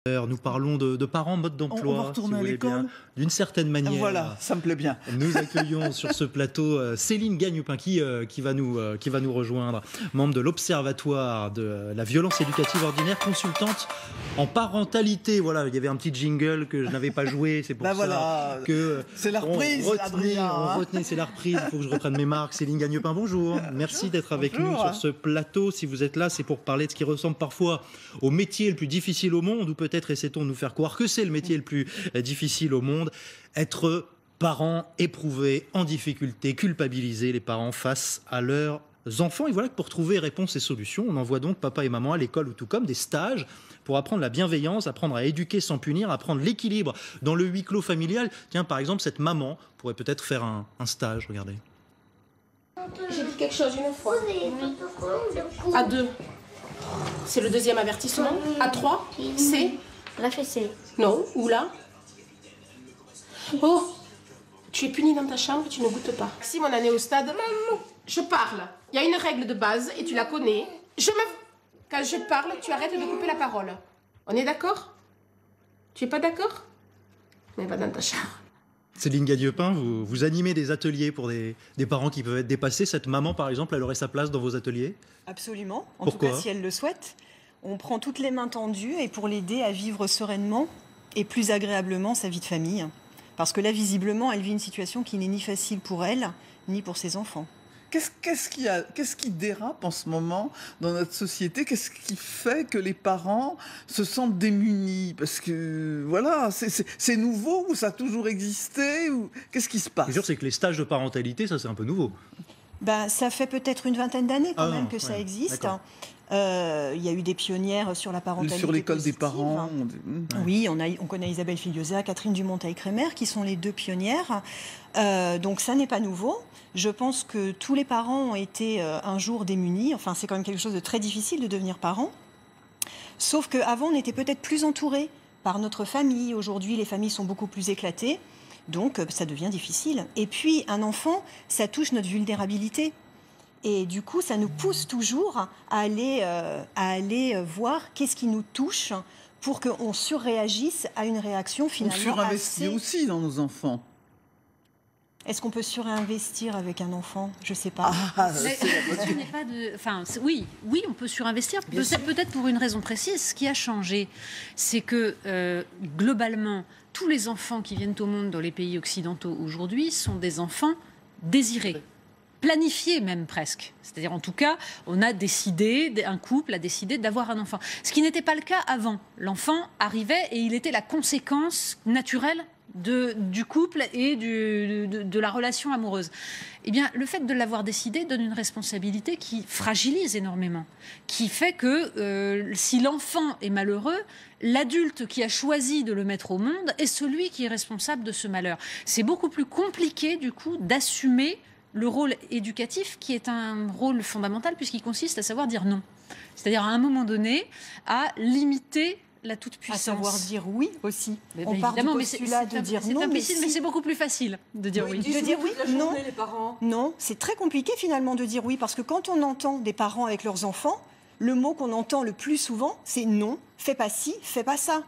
Nous parlons de parents, mode d'emploi, on va retourner à l'école d'une certaine manière. Voilà, ça me plaît bien. Nous accueillons sur ce plateau Céline Gagnepin qui va nous rejoindre, membre de l'Observatoire de la violence éducative ordinaire, consultante en parentalité. Voilà, il y avait un petit jingle que je n'avais pas joué, c'est pour ça voilà. que c'est la reprise, retenez, c'est la reprise, il faut que je reprenne mes marques. Céline Gagnepin, bonjour. Merci d'être avec nous sur ce plateau. Si vous êtes là, c'est pour parler de ce qui ressemble parfois au métier le plus difficile au monde, ou peut-être essaie-t-on de nous faire croire que c'est le métier le plus difficile au monde, être parents éprouvés, en difficulté, culpabilisés, les parents face à leurs enfants. Et voilà que pour trouver réponse et solutions, on envoie donc papa et maman à l'école ou tout comme des stages pour apprendre la bienveillance, apprendre à éduquer sans punir, apprendre l'équilibre dans le huis clos familial. Tiens, par exemple, cette maman pourrait peut-être faire un stage, regardez. J'ai dit quelque chose une fois. À 2. C'est le deuxième avertissement. À 3, c'est... La fessée. Non, ou là. Oh, tu es puni dans ta chambre, tu ne goûtes pas. Si mon année au stade, maman, je parle. Il y a une règle de base et tu la connais. Quand je parle, tu arrêtes de couper la parole. On est d'accord? Tu es pas d'accord? Mais va dans ta chambre. Céline Gagnepin, vous animez des ateliers pour des parents qui peuvent être dépassés. Cette maman, par exemple, elle aurait sa place dans vos ateliers? Absolument. En Pourquoi? tout cas, si elle le souhaite. On prend toutes les mains tendues et pour l'aider à vivre sereinement et plus agréablement sa vie de famille. Parce que là, visiblement, elle vit une situation qui n'est ni facile pour elle, ni pour ses enfants. Qu'est-ce qui dérape en ce moment dans notre société? Qu'est-ce qui fait que les parents se sentent démunis? Parce que, voilà, c'est nouveau ou ça a toujours existé ou... Qu'est-ce qui se passe? Ce qui est sûr, c'est que les stages de parentalité, ça c'est un peu nouveau. Ça fait peut-être une vingtaine d'années quand même que ça existe. Il y a eu des pionnières sur la parentalité sur l'école positive. Des parents. Oui, on connaît Isabelle Filiosa, Catherine Dumonteil-Crémer, qui sont les deux pionnières. Donc ça n'est pas nouveau. Je pense que tous les parents ont été un jour démunis. Enfin, c'est quand même quelque chose de très difficile de devenir parent. Sauf qu'avant, on était peut-être plus entourés par notre famille. Aujourd'hui, les familles sont beaucoup plus éclatées. Donc, ça devient difficile. Et puis, un enfant, ça touche notre vulnérabilité. Et du coup, ça nous pousse toujours à aller voir qu'est-ce qui nous touche pour qu'on surréagisse à une réaction finalement On surinvestit aussi dans nos enfants. Est-ce qu'on peut surinvestir avec un enfant? Je ne sais pas. Oui, on peut surinvestir. Peut-être pour une raison précise. Ce qui a changé, c'est que globalement, tous les enfants qui viennent au monde dans les pays occidentaux aujourd'hui sont des enfants désirés. Planifié même presque. C'est-à-dire, en tout cas, un couple a décidé d'avoir un enfant. Ce qui n'était pas le cas avant. L'enfant arrivait et il était la conséquence naturelle du couple et de la relation amoureuse. Eh bien, le fait de l'avoir décidé donne une responsabilité qui fragilise énormément, qui fait que si l'enfant est malheureux, l'adulte qui a choisi de le mettre au monde est celui qui est responsable de ce malheur. C'est beaucoup plus compliqué, du coup, d'assumer le rôle éducatif, qui est un rôle fondamental puisqu'il consiste à savoir dire non. C'est-à-dire, à un moment donné, à limiter la toute-puissance. À savoir dire oui aussi. On part du postulat de dire non, mais c'est beaucoup plus facile de dire oui. De dire oui, non. Les parents. Non, c'est très compliqué finalement de dire oui, parce que quand on entend des parents avec leurs enfants, le mot qu'on entend le plus souvent, c'est non, fais pas ci, fais pas ça.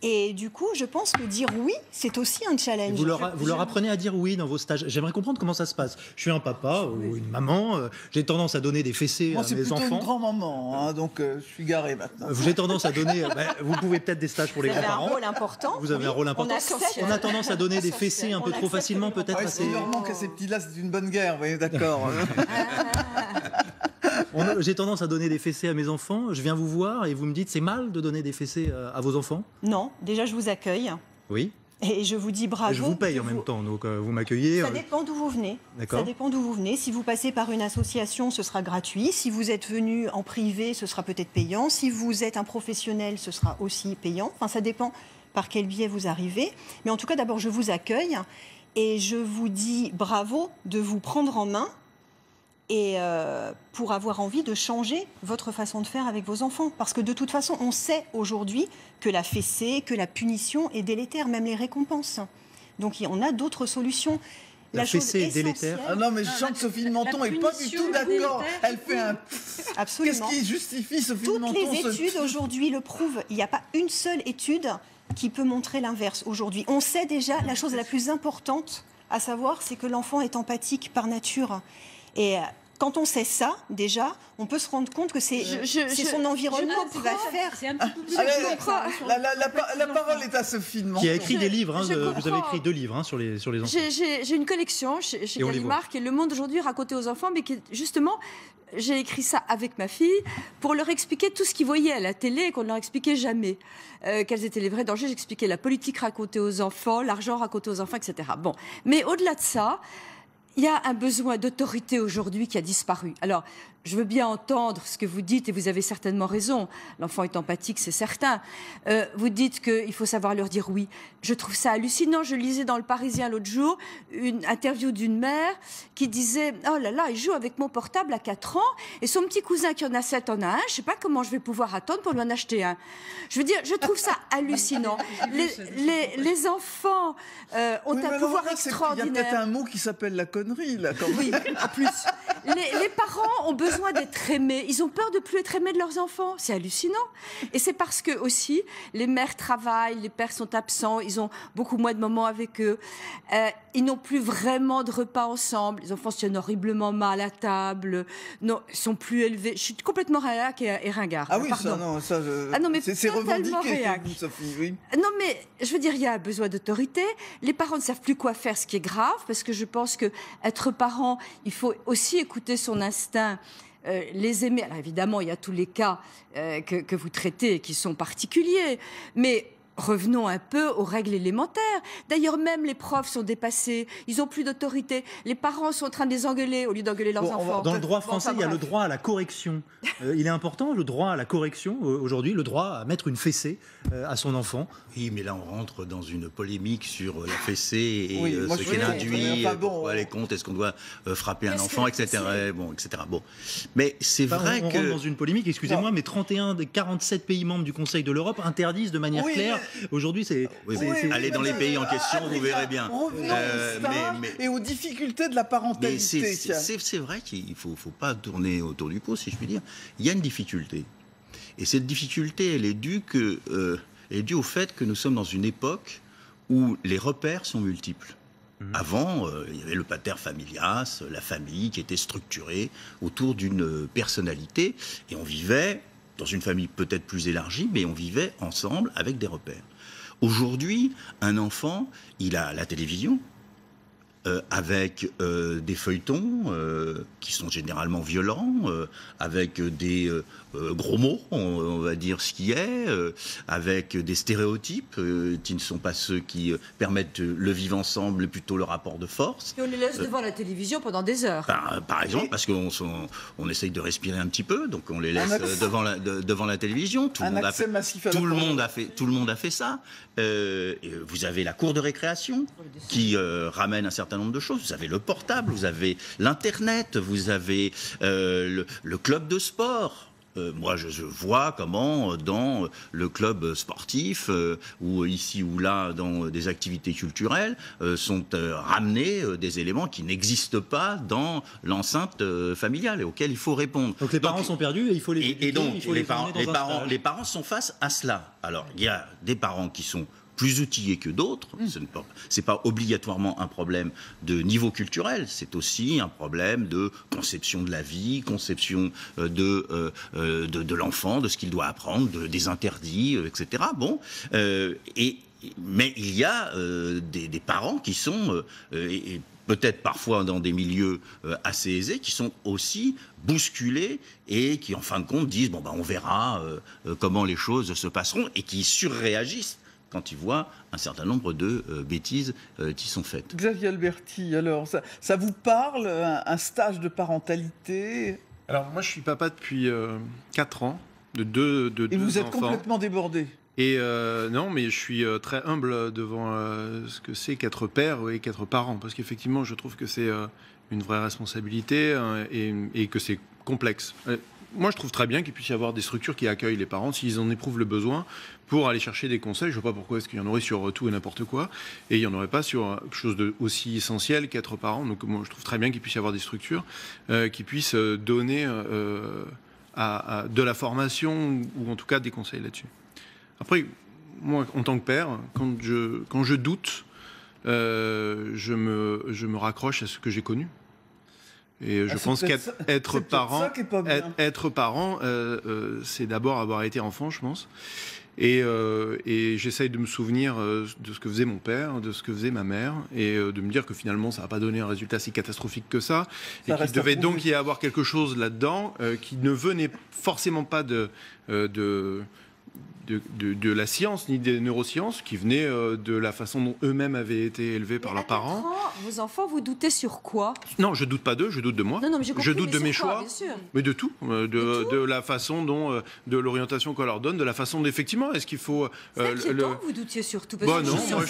Et du coup, je pense que dire oui, c'est aussi un challenge. Vous leur apprenez à dire oui dans vos stages. J'aimerais comprendre comment ça se passe. Je suis un papa ou une maman, j'ai tendance à donner des fessées à mes enfants. Moi, c'est plutôt une grand-maman, donc je suis garé maintenant. J'ai tendance à donner... vous pouvez peut-être des stages pour les grands-parents. Vous avez un rôle important. Vous avez un rôle important. On a tendance à donner des fessées un peu trop facilement, peut-être. Si on leur manque à ces petits-là, c'est une bonne guerre, vous voyez, d'accord. J'ai tendance à donner des fessées à mes enfants. Je viens vous voir et vous me dites c'est mal de donner des fessées à vos enfants? Non, déjà je vous accueille. Oui. Et je vous dis bravo. Et je vous paye en même temps, donc vous m'accueillez. Ça dépend d'où vous venez. D'accord. Ça dépend d'où vous venez. Si vous passez par une association, ce sera gratuit. Si vous êtes venu en privé, ce sera peut-être payant. Si vous êtes un professionnel, ce sera aussi payant. Enfin, ça dépend par quel biais vous arrivez. Mais en tout cas, d'abord, je vous accueille et je vous dis bravo de vous prendre en main. Et pour avoir envie de changer votre façon de faire avec vos enfants. Parce que de toute façon, on sait aujourd'hui que la fessée, que la punition est délétère, même les récompenses. Donc on a d'autres solutions. La chose fessée est délétère. essentielle. Ah non, mais je sens que Sophie de Menton n'est pas du punition tout d'accord. délétère, Elle fait un... Absolument. Qu'est-ce qui justifie Sophie de Toutes Menton les études aujourd'hui le prouvent. Il n'y a pas une seule étude qui peut montrer l'inverse aujourd'hui. On sait déjà la chose la plus importante à savoir, c'est que l'enfant est empathique par nature. Et quand on sait ça, déjà, on peut se rendre compte que c'est son environnement qui va faire. C'est un petit peu plus Allez, compliqué. la parole est à Sophie de Menton. Qui a écrit des livres, je vous avez comprends. écrit 2 livres sur les enfants. J'ai une collection chez Et on les Gallimard qui est Le Monde d'aujourd'hui raconté aux enfants, mais qui est justement, j'ai écrit ça avec ma fille pour leur expliquer tout ce qu'ils voyaient à la télé et qu'on ne leur expliquait jamais. Quels étaient les vrais dangers. J'expliquais la politique racontée aux enfants, l'argent raconté aux enfants, etc. Bon, mais au-delà de ça, il y a un besoin d'autorité aujourd'hui qui a disparu. Alors, je veux bien entendre ce que vous dites et vous avez certainement raison. L'enfant est empathique, c'est certain. Vous dites qu'il faut savoir leur dire oui. Je trouve ça hallucinant. Je lisais dans Le Parisien l'autre jour une interview d'une mère qui disait « Oh là là, il joue avec mon portable à 4 ans et son petit cousin qui en a 7 en a un. Je ne sais pas comment je vais pouvoir attendre pour lui en acheter un. » Je veux dire, je trouve ça hallucinant. Les enfants ont Oui, un mais pouvoir alors là, extraordinaire. Il y a peut-être un mot qui s'appelle la connerie, là, quand même. Oui, en plus. Les parents ont besoin d'être aimés. Ils ont peur de plus être aimés de leurs enfants. C'est hallucinant. Et c'est parce que aussi, les mères travaillent, les pères sont absents, ils ont beaucoup moins de moments avec eux. Ils n'ont plus vraiment de repas ensemble. Les enfants se tiennent horriblement mal à table. Non, ils sont plus élevés. Je suis complètement réac et ringard. Ah oui, Pardon. ça, non, ça, Ah non, mais c'est totalement revendiqué, réac. vous, Sophie, oui. Non, mais je veux dire, il y a un besoin d'autorité. Les parents ne savent plus quoi faire, ce qui est grave, parce que je pense que être parent, il faut aussi écouter son instinct, les aimer. Alors évidemment, il y a tous les cas que vous traitez et qui sont particuliers, mais revenons un peu aux règles élémentaires. D'ailleurs, même les profs sont dépassés. Ils n'ont plus d'autorité. Les parents sont en train de les engueuler au lieu d'engueuler leurs enfants. Dans le droit Bon, français, enfin, il y a le bref. droit à la correction. Il est important, le droit à la correction, aujourd'hui, le droit à mettre une fessée à son enfant. Oui, mais là, on rentre dans une polémique sur la fessée et Oui, moi, ce je qu'elle suis induit, enfin, bon, pourquoi elle est contre, est-ce qu'on doit frapper un Qu'est-ce enfant, que etc. c'est Bon, etc. Bon. Mais c'est Enfin, vrai on que... rentre dans une polémique, excusez-moi, mais 31 des 47 pays membres du Conseil de l'Europe interdisent de manière Oui, claire. Aujourd'hui, c'est... Oui, Oui, bon, allez dans les pays en question, vous verrez bien. Revenons au stage et aux difficultés de la Mais parentalité. c'est vrai qu'il ne faut pas tourner autour du pot, si je puis dire. Il y a une difficulté. Et cette difficulté, elle est due au fait que nous sommes dans une époque où les repères sont multiples. Avant, il y avait le pater familias, la famille qui était structurée autour d'une personnalité. Et on vivait dans une famille peut-être plus élargie, mais on vivait ensemble avec des repères. Aujourd'hui, un enfant, il a la télévision, avec des feuilletons qui sont généralement violents, avec des gros mots, on va dire ce qui est, avec des stéréotypes qui ne sont pas ceux qui permettent le vivre ensemble, mais plutôt le rapport de force. Et on les laisse devant la télévision pendant des heures. Par exemple, parce qu'on essaye de respirer un petit peu, donc on les laisse devant la télévision. Tout le monde a fait ça. Et vous avez la cour de récréation qui ramène un certain nombre de choses. Vous avez le portable, vous avez l'Internet, vous avez le club de sport. Moi, je vois comment dans le club sportif, ou ici ou là, dans des activités culturelles, sont ramenés des éléments qui n'existent pas dans l'enceinte familiale et auxquels il faut répondre. Donc les parents sont perdus et il faut les Et donc, il faut les emmener dans un stage. parents sont face à cela. Alors, il y a des parents qui sont plus outillés que d'autres. Ce n'est pas obligatoirement un problème de niveau culturel, c'est aussi un problème de conception de la vie, conception de l'enfant, de ce qu'il doit apprendre, des interdits, etc. Bon, mais il y a des parents qui sont... peut-être parfois dans des milieux assez aisés, qui sont aussi bousculés et qui, en fin de compte, disent bon, on verra comment les choses se passeront et qui surréagissent quand ils voient un certain nombre de bêtises qui sont faites. Xavier Alberti, alors, ça vous parle, un stage de parentalité? Alors, moi, je suis papa depuis 4 ans, de deux enfants. Et vous êtes complètement débordé? Et non, mais je suis très humble devant ce que c'est qu'être père et qu'être parent. Parce qu'effectivement, je trouve que c'est une vraie responsabilité et que c'est complexe. moi, je trouve très bien qu'il puisse y avoir des structures qui accueillent les parents s'ils en éprouvent le besoin pour aller chercher des conseils. Je ne vois pas pourquoi est-ce qu'il y en aurait sur tout et n'importe quoi, et il n'y en aurait pas sur quelque chose d'aussi essentiel qu'être parent. Donc moi, je trouve très bien qu'il puisse y avoir des structures qui puissent donner de la formation ou en tout cas des conseils là-dessus. Après, moi, en tant que père, quand je doute, je me raccroche à ce que j'ai connu. Et je pense qu'être parent, c'est d'abord avoir été enfant, je pense. Et j'essaye de me souvenir de ce que faisait mon père, de ce que faisait ma mère, et de me dire que finalement, ça n'a pas donné un résultat si catastrophique que ça, et qu'il devait donc y avoir quelque chose là-dedans qui ne venait forcément pas de la science ni des neurosciences, qui venaient de la façon dont eux-mêmes avaient été élevés par leurs parents. Vos enfants, vous doutez sur quoi? Non, je doute pas d'eux, je doute de moi. Non, mais je doute de mes choix, bien sûr. mais de tout, de la façon dont, de l'orientation qu'on leur donne, de la façon d'effectivement, est-ce qu'il faut c'est inquiétant que vous doutiez sur tout. Parce non, que moi,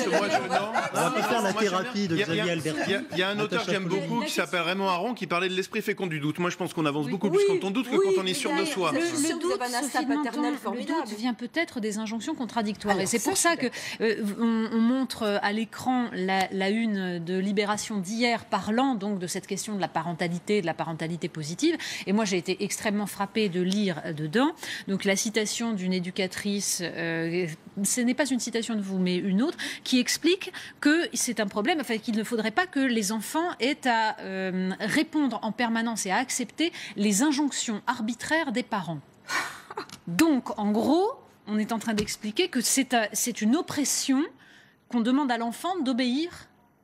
On va pas faire la thérapie de Xavier Alberti. Il y a un auteur que j'aime beaucoup qui s'appelle Raymond Aron qui parlait de l'esprit fécond du doute. Moi, je pense qu'on avance beaucoup plus quand on doute que quand on est sûr de soi. Le doute vient peut-être des injonctions contradictoires. Alors, et c'est pour ça que on montre à l'écran la une de Libération d'hier parlant donc de cette question de la parentalité positive. Et moi, j'ai été extrêmement frappée de lire dedans. Donc la citation d'une éducatrice, ce n'est pas une citation de vous, mais une autre, qui explique que c'est un problème, enfin qu'il ne faudrait pas que les enfants aient à répondre en permanence et à accepter les injonctions arbitraires des parents. Donc, en gros, on est en train d'expliquer que c'est une oppression qu'on demande à l'enfant d'obéir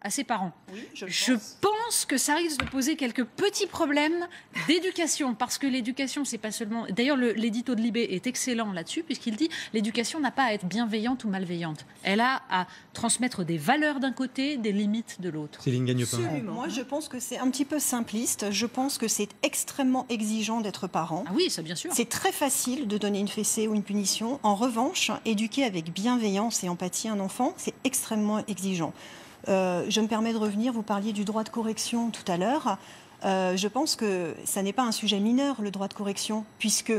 à ses parents. Oui, je pense que ça risque de poser quelques petits problèmes d'éducation, parce que l'éducation, c'est pas seulement... D'ailleurs, l'édito de Libé est excellent là-dessus, puisqu'il dit l'éducation n'a pas à être bienveillante ou malveillante. Elle a à transmettre des valeurs d'un côté, des limites de l'autre. Céline Gagnepin. Moi, je pense que c'est un petit peu simpliste. Je pense que c'est extrêmement exigeant d'être parent. Ah oui, ça bien sûr. C'est très facile de donner une fessée ou une punition. En revanche, éduquer avec bienveillance et empathie un enfant, c'est extrêmement exigeant. Je me permets de revenir, vous parliez du droit de correction tout à l'heure. Je pense que ça n'est pas un sujet mineur, le droit de correction, puisque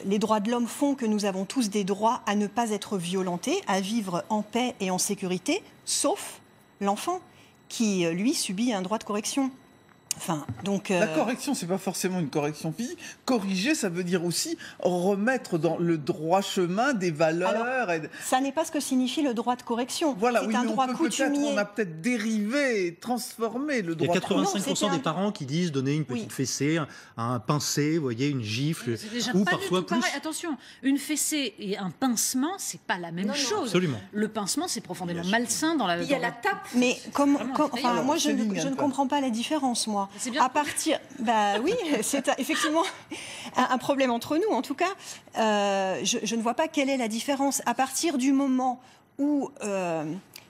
les droits de l'homme font que nous avons tous des droits à ne pas être violentés, à vivre en paix et en sécurité, sauf l'enfant qui, lui, subit un droit de correction. La correction, c'est pas forcément une correction physique. Corriger, ça veut dire aussi remettre dans le droit chemin des valeurs. Ça n'est pas ce que signifie le droit de correction. Voilà, c'est un droit coutumier. On a peut-être dérivé, transformé le droit. Il y a 85% des parents qui disent donner une petite fessée, un pincé, vous voyez, une gifle, ou parfois plus. Pareil. Attention, une fessée et un pincement, c'est pas la même chose. Absolument. Le pincement, c'est profondément malsain dans la. Il y a la tape. Mais moi, je ne comprends pas la différence, moi. C'est bien. À partir, oui, c'est effectivement un problème entre nous. En tout cas, je ne vois pas quelle est la différence. À partir du moment où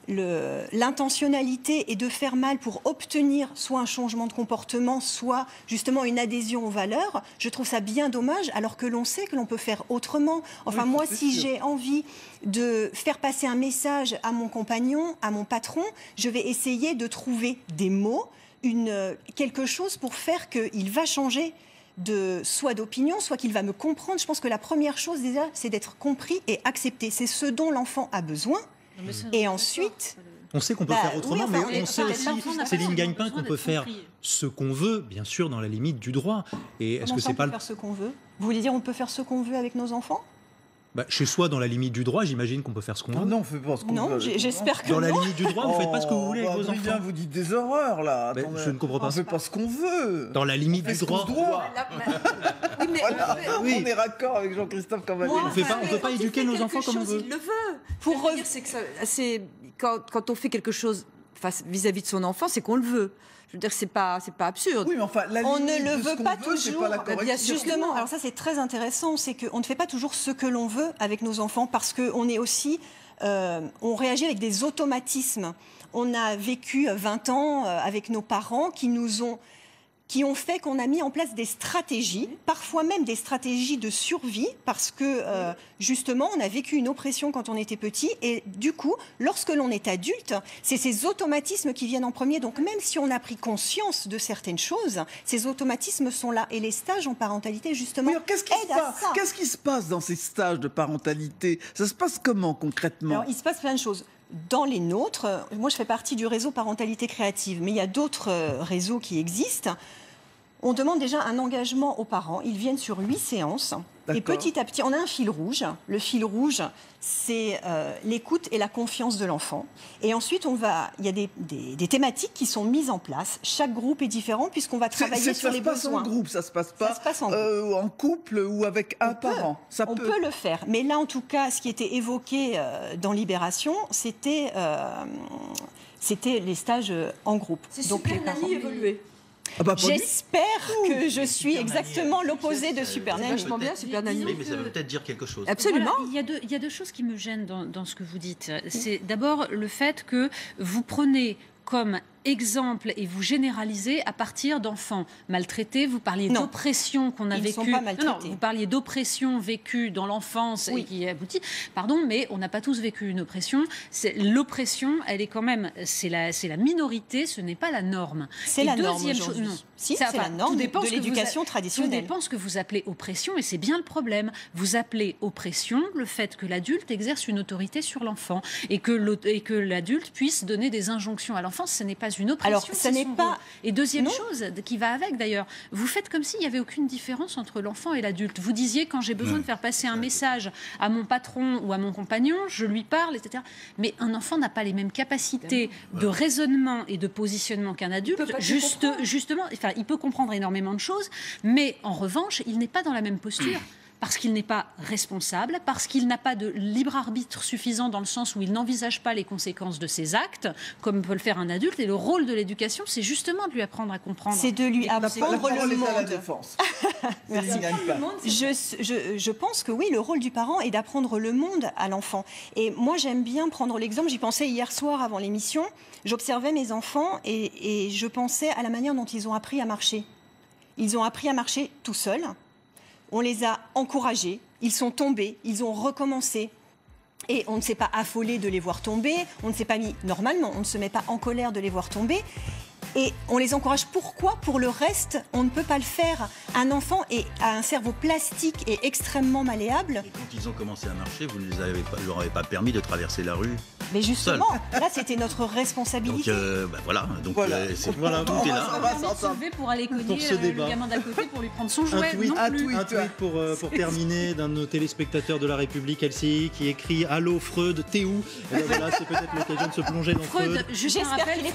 l'intentionnalité est de faire mal pour obtenir soit un changement de comportement, soit justement une adhésion aux valeurs, je trouve ça bien dommage, alors que l'on sait que l'on peut faire autrement. Enfin, moi, si j'ai envie de faire passer un message à mon compagnon, à mon patron, je vais essayer de trouver des mots, quelque chose pour faire qu'il va changer soit d'opinion, soit qu'il va me comprendre. Je pense que la première chose déjà, c'est d'être compris et accepté. C'est ce dont l'enfant a besoin. Et ensuite... On sait qu'on peut faire autrement, mais on sait aussi, Céline Gagnepin, qu'on peut faire ce qu'on veut, bien sûr, dans la limite du droit. Et est-ce que c'est pas faire ce qu'on veut ? Vous voulez dire on peut faire ce qu'on veut avec nos enfants ? Chez soi, dans la limite du droit, j'imagine qu'on peut faire ce qu'on veut. Non, on fait pas ce qu'on veut. Non, j'espère que dans la limite du droit, vous faites pas ce que vous voulez avec vos enfants. Vous dites des horreurs, là. Je ne comprends pas. On fait pas ce qu'on veut. Dans la limite du droit. On est raccord avec Jean-Christophe Cavalier. On ne peut pas éduquer nos enfants comme on veut. Il le veut. Pour revenir, c'est que quand on fait quelque chose vis-à-vis de son enfant, c'est qu'on le veut. Je veux dire, c'est pas absurde. Oui, mais enfin, on ne le veut pas toujours. Justement, alors ça c'est très intéressant, c'est qu'on ne fait pas toujours ce que l'on veut avec nos enfants parce qu'on est aussi, on réagit avec des automatismes. On a vécu 20 ans avec nos parents qui nous ont qui ont fait qu'on a mis en place des stratégies, parfois même des stratégies de survie, parce que justement, on a vécu une oppression quand on était petit, et du coup, lorsque l'on est adulte, c'est ces automatismes qui viennent en premier. Donc même si on a pris conscience de certaines choses, ces automatismes sont là. Et les stages en parentalité, justement, aident à ça. Qu'est-ce qui se passe dans ces stages de parentalité? Ça se passe comment concrètement? Alors, il se passe plein de choses. Dans les nôtres, moi je fais partie du réseau Parentalité Créative, mais il y a d'autres réseaux qui existent. On demande déjà un engagement aux parents. Ils viennent sur 8 séances. Et petit à petit, on a un fil rouge. Le fil rouge, c'est l'écoute et la confiance de l'enfant. Et ensuite, il y a des thématiques qui sont mises en place. Chaque groupe est différent puisqu'on va travailler sur les besoins. Ça se passe en groupe, ça se passe pas en couple ou avec un parent. On peut le faire. Mais là, en tout cas, ce qui était évoqué dans Libération, c'était les stages en groupe. C'est Super Nanny évolué. J'espère que je suis exactement l'opposé de Super Nanny. Vachement bien, Super Nanny. Oui, mais ça veut peut-être dire quelque chose. Absolument. Voilà, il y a deux choses qui me gênent dans ce que vous dites. C'est d'abord le fait que vous prenez comme exemple et vous généralisez à partir d'enfants maltraités. Vous parliez d'oppression qu'on a vécue. Vous parliez d'oppression vécue dans l'enfance et qui aboutit. Pardon, mais on n'a pas tous vécu une oppression. L'oppression, elle est quand même, c'est la minorité, ce n'est pas la norme. C'est la norme aujourd'hui. Si, c'est la norme de l'éducation traditionnelle. Tout dépend ce que vous appelez oppression, et c'est bien le problème. Vous appelez oppression le fait que l'adulte exerce une autorité sur l'enfant et que l'adulte puisse donner des injonctions à l'enfant. Ce n'est pas une oppression. Alors, ce n'est pas. Et deuxième chose qui va avec d'ailleurs, vous faites comme s'il n'y avait aucune différence entre l'enfant et l'adulte. Vous disiez, quand j'ai besoin de faire passer un message à mon patron ou à mon compagnon, je lui parle, etc. Mais un enfant n'a pas les mêmes capacités de raisonnement et de positionnement qu'un adulte. Justement, enfin, il peut comprendre énormément de choses, mais en revanche, il n'est pas dans la même posture. Parce qu'il n'est pas responsable, parce qu'il n'a pas de libre arbitre suffisant dans le sens où il n'envisage pas les conséquences de ses actes, comme peut le faire un adulte. Et le rôle de l'éducation, c'est justement de lui apprendre à comprendre. C'est de lui apprendre le monde. Merci. Je pense que oui, le rôle du parent est d'apprendre le monde à l'enfant. Et moi, j'aime bien prendre l'exemple. J'y pensais hier soir avant l'émission. J'observais mes enfants et je pensais à la manière dont ils ont appris à marcher. Ils ont appris à marcher tout seuls. On les a encouragés, ils sont tombés, ils ont recommencé. Et on ne s'est pas affolé de les voir tomber, on ne s'est pas mis, normalement, on ne se met pas en colère de les voir tomber. Et on les encourage. Pourquoi? Pour le reste, on ne peut pas le faire. Un enfant a un cerveau plastique et extrêmement malléable. Et quand ils ont commencé à marcher, vous ne leur avez pas permis de traverser la rue? Mais justement, là, c'était notre responsabilité. Donc voilà, tout est là. On va se lever pour aller cogner le gamin d'à côté pour lui prendre son jouet. Un tweet pour terminer d'un de nos téléspectateurs de La République, Elsie, qui écrit « Allô Freud, t'es où ?» Et voilà, c'est peut-être l'occasion de se plonger dans Freud. Juste un rappel,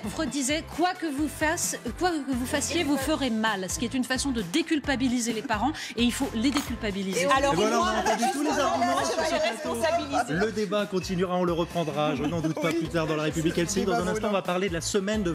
Freud disait « Quoi que vous fassiez, vous ferez mal », ce qui est une façon de déculpabiliser les parents, et il faut les déculpabiliser. Alors voilà, on a entendu tous les arguments sur ce plateau. Le débat continuera, on le reprendra, je n'en doute pas, plus tard dans La République. Elsie, dans un instant, on va parler de la semaine de